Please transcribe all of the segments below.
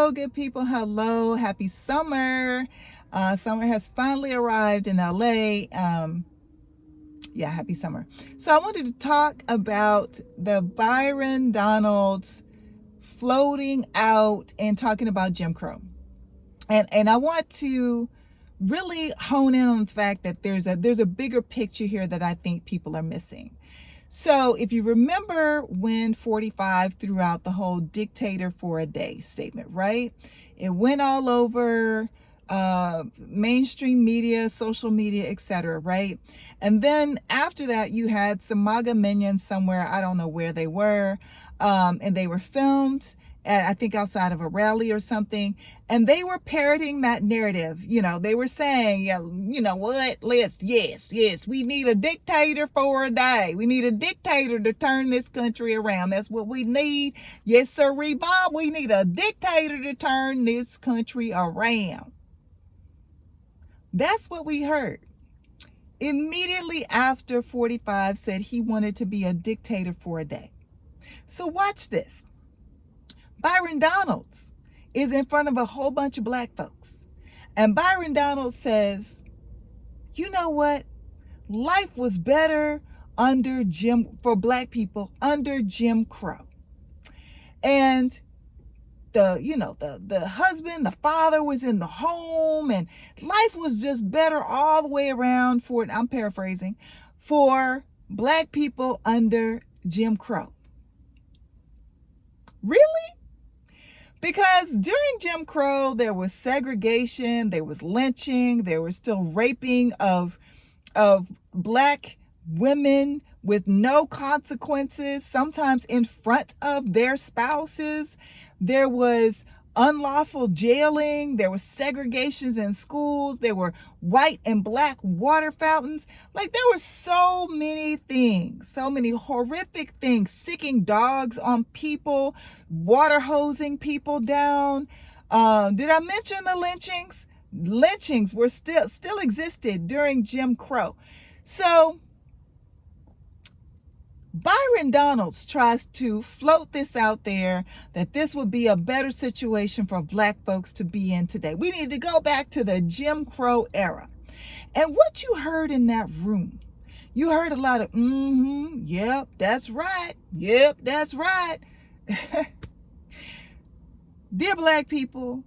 Hello, good people. Hello. Happy summer. Summer has finally arrived in LA. Happy summer. So I wanted to talk about the Byron Donalds floating out and talking about Jim Crow. And I want to really hone in on the fact that there's a bigger picture here that I think people are missing. So if you remember when 45 threw out the whole dictator for a day statement, right? It went all over mainstream media, social media, etc., right? And then after that, you had some MAGA minions somewhere, I don't know where they were, and they were filmed at, I think, outside of a rally or something, and they were parroting that narrative. You know, they were saying, you know what, yes, we need a dictator for a day. We need a dictator to turn this country around. That's what we need. Yes, sir, Bob, we need a dictator to turn this country around. That's what we heard. Immediately after 45 said he wanted to be a dictator for a day. So watch this. Byron Donalds is in front of a whole bunch of black folks. And Byron Donalds says, you know what? Life was better for black people under Jim Crow. And the husband, the father was in the home, and life was just better all the way around I'm paraphrasing, for black people under Jim Crow. Really? Because during Jim Crow, there was segregation, there was lynching, there was still raping of black women with no consequences, sometimes in front of their spouses. There was unlawful jailing, there was segregations in schools, there were white and black water fountains. Like, there were so many things, so many horrific things, sicking dogs on people, water hosing people down. Did I mention the lynchings? Lynchings were still existed during Jim Crow. So Byron Donalds tries to float this out there that this would be a better situation for black folks to be in today. We need to go back to the Jim Crow era. And what you heard in that room, you heard a lot of, yep, that's right. Yep, that's right. Dear black people,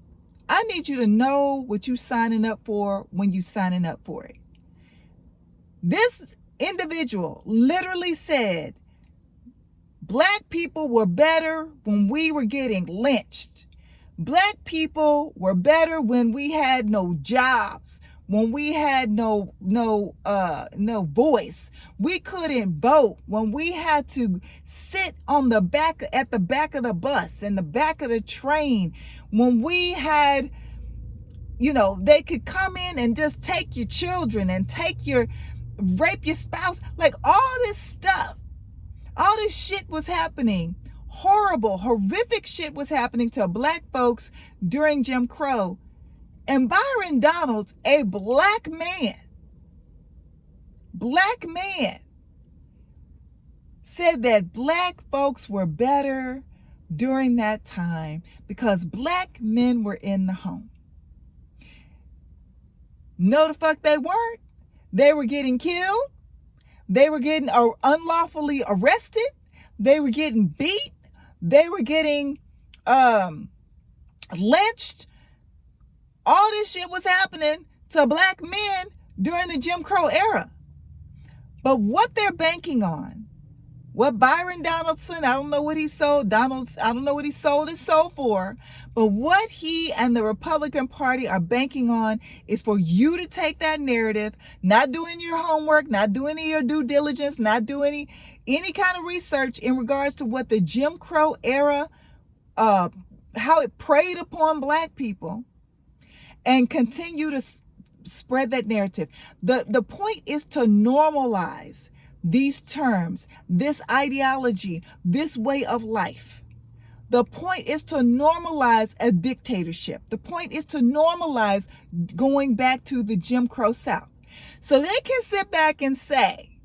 I need you to know what you're signing up for when you're signing up for it. This individual literally said black people were better when we were getting lynched. Black people were better when we had no jobs, when we had no voice. We couldn't vote, when we had to sit at the back of the bus, in the back of the train, when we had, they could come in and just take your children and rape your spouse. Like, all this stuff, all this shit was happening. Horrible, horrific shit was happening to black folks during Jim Crow. And Byron Donalds, a black man, said that black folks were better during that time because black men were in the home. No, the fuck they weren't. They were getting killed. They were getting unlawfully arrested. They were getting beat. They were getting lynched. All this shit was happening to black men during the Jim Crow era. But what they're banking on, what Byron Donaldson, I don't know what he sold, I don't know what he sold his soul for, but what he and the Republican Party are banking on is for you to take that narrative, not doing your homework, not doing any of your due diligence, not doing any kind of research in regards to what the Jim Crow era, how it preyed upon black people, and continue to spread that narrative. The point is to normalize these terms, this ideology, this way of life. The point is to normalize a dictatorship. The point is to normalize going back to the Jim Crow South. So they can sit back and say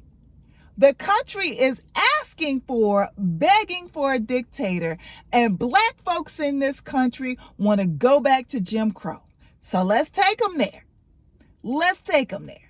The country is asking for, begging for a dictator, and black folks in this country want to go back to Jim Crow. So let's take them there. Let's take them there.